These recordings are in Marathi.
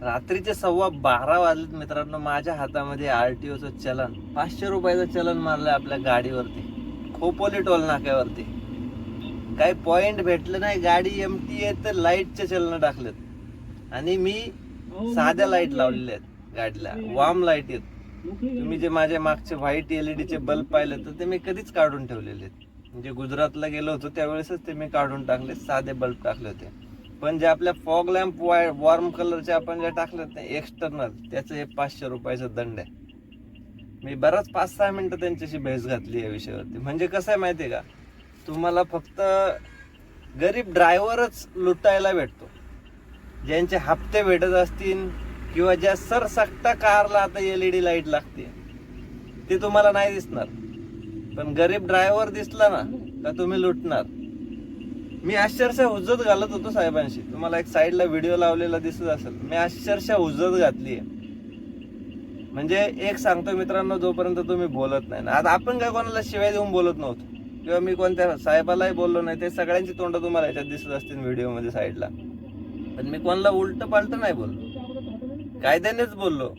रात्रीचे 12:15 वाजलेत मित्रांनो. माझ्या हातामध्ये आरटीओचं चलन, 500 रुपयाचं चलन मारलंय आपल्या गाडीवरती, खोपोली टोल नाक्यावरती. काही पॉइंट भेटलं नाही, गाडी एमटी आहे तर लाईटचे चलन टाकलेत. आणि मी साध्या लाईट लावलेल्या आहेत गाडीला, वॉर्म लाईट आहेत. तुम्ही जे माझ्या मागचे व्हाईट एलईडीचे बल्ब पाहिले तर ते मी कधीच काढून ठेवलेले आहेत. म्हणजे गुजरातला गेलो होतो त्यावेळेसच ते मी काढून टाकले, साधे बल्ब टाकले होते. पण जे आपल्या फॉग लॅम्प वॉर्म कलरचे आपण जे टाकलेत नाही एक्सटर्नल, त्याचं हे 500 रुपयाचं दंड आहे. मी बराच 5-6 मिनिटं त्यांच्याशी बहस घातली या विषयावरती. म्हणजे कसं आहे माहितीये का, तुम्हाला फक्त गरीब ड्रायव्हरच लुटायला भेटतो. ज्यांचे हप्ते भेटत असतील किंवा ज्या सरसकटा कारला आता एलईडी लाईट लागते ते तुम्हाला नाही दिसणार. पण गरीब ड्रायव्हर दिसला ना का तुम्ही लुटणार. मी अक्षरशः हुज्जत घालत होतो साहेबांशी. तुम्हाला एक साईडला व्हिडिओ लावलेला दिसत असेल, मी अक्षरशः हुज्जत घातली. म्हणजे एक सांगतो मित्रांनो, जोपर्यंत तुम्ही बोलत नाही ना, आता आपण काय कोणाला शिवाय देऊन बोलत नव्हतो किंवा मी कोणत्या साहेबालाही बोललो नाही, ते सगळ्यांची तोंड तुम्हाला याच्यात दिसत असतील व्हिडिओ मध्ये साईडला. पण मी कोणाला उलट पालट नाही बोललो, कायद्यानेच बोललो.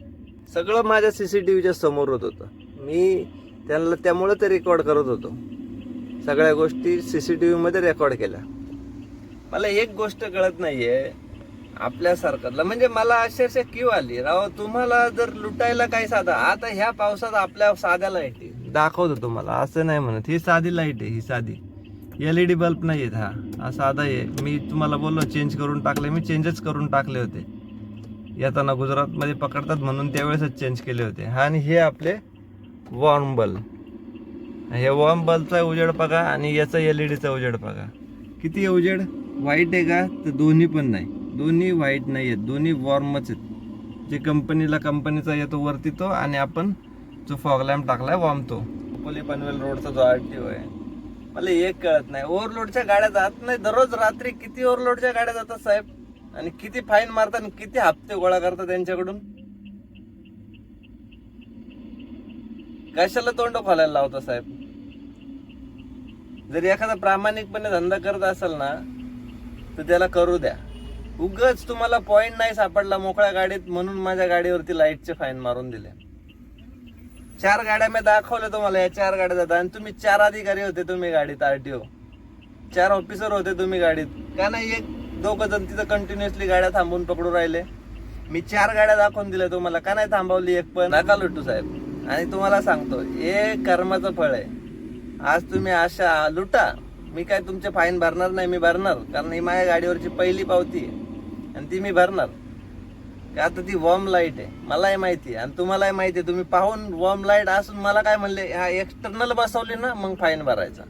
सगळं माझ्या सीसीटीव्हीच्या समोर होत होतं. मी त्यांना त्यामुळे ते रेकॉर्ड करत होतो. सगळ्या गोष्टी सीसीटीव्ही मध्ये रेकॉर्ड केल्या. मला एक गोष्ट कळत नाहीये आपल्या सरकारला, म्हणजे मला अक्षरशः क्यू आली राव. तुम्हाला जर लुटायला काही साधा, आता ह्या पावसात आपल्या साध्या लाईट दाखवतो तुम्हाला, असं नाही म्हणत, ही साधी लाईट आहे, ही साधी एलईडी बल्ब नाही आहेत, हा साधा आहे. मी तुम्हाला बोललो चेंज करून टाकले, मी चेंजच करून टाकले होते. येताना गुजरातमध्ये पकडतात म्हणून त्यावेळेसच चेंज केले होते. आणि हे आपले वॉर्म बल्ब, हे वॉर्म बल्बचा उजेड बघा आणि याचा एलईडीचा उजेड बघा. किती उजेड, व्हाईट आहे का तर दोन्ही पण नाही, दोन्ही व्हाईट नाही आहेत, दोन्ही वॉर्मच आहेत. जे कंपनीचा येतो वरती तो, आणि आपण जो फॉग लॅम्प टाकलाय वॉर्म तो. खोपोली पनवेल रोडचा जो आरटीओ आहे, मला एक कळत नाही, ओव्हरलोडच्या गाड्या जात नाही. दररोज रात्री किती ओव्हरलोडच्या गाड्या जातात साहेब, आणि किती फाईन मारतात आणि किती हप्ते गोळा करतात त्यांच्याकडून. कशाला तोंड खोलायला लावता साहेब. जर एखादा प्रामाणिकपणे धंदा करत असेल ना तर त्याला करू द्या. उगाच तुम्हाला पॉइंट नाही सापडला मोकळ्या गाडीत म्हणून माझ्या गाडीवरती लाईटचे फाईन मारून दिले. 4 गाड्या मी दाखवल्या तुम्हाला, या 4 गाड्या जातात आणि तुम्ही 4 अधिकारी होते तुम्ही गाडीत, आरटीओ 4 ऑफिसर होते तुम्ही गाडीत. का नाही एक दोघं जण तिथं कंटिन्युअसली गाड्या थांबून पकडून राहिले. मी 4 गाड्या दाखवून दिल्या तुम्हाला, का नाही थांबवली एक पण. नका लुटू साहेब. आणि तुम्हाला सांगतो, हे कर्माचं फळ आहे. आज तुम्ही अशा लुटा, मी काय तुमचे फाईन भरणार नाही, मी भरणार, कारण ही माझ्या गाडीवरची पहिली पावती आहे आणि ती मी भरणार. आता ती वॉर्म लाईट आहे, मलाही माहिती आहे आणि तुम्हालाही माहिती आहे. तुम्ही पाहून वॉर्म लाईट असून मला काय म्हणले, हा एक्सटर्नल बसवली ना मग फाईन भरायचा.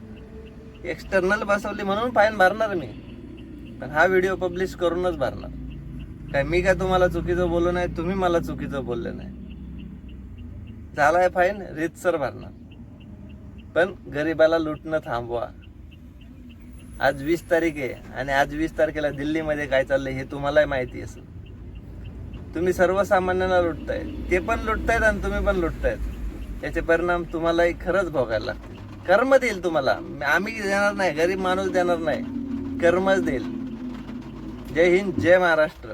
एक्सटर्नल बसवली म्हणून फाईन भरणार मी, पण हा व्हिडिओ पब्लिश करूनच भरणार. काय मी काय तुम्हाला चुकीचं बोललो नाही, तुम्ही मला चुकीचं बोलले नाही. झालाय फाईन, रीतसर भरणार. पण गरिबाला लुटणं थांबवा. आज 20 तारीख आहे आणि आज 20 तारखेला दिल्लीमध्ये काय चाललंय हे तुम्हालाही माहिती असेल. तुम्ही सर्वसामान्यांना लुटताय, ते पण लुटतायत आणि तुम्ही पण लुटतायत. याचे परिणाम तुम्हालाही खरंच भोगायला लागतील. कर्म देईल तुम्हाला, आम्ही देणार नाही, गरीब माणूस देणार नाही, कर्मच देईल. जय हिंद, जय महाराष्ट्र.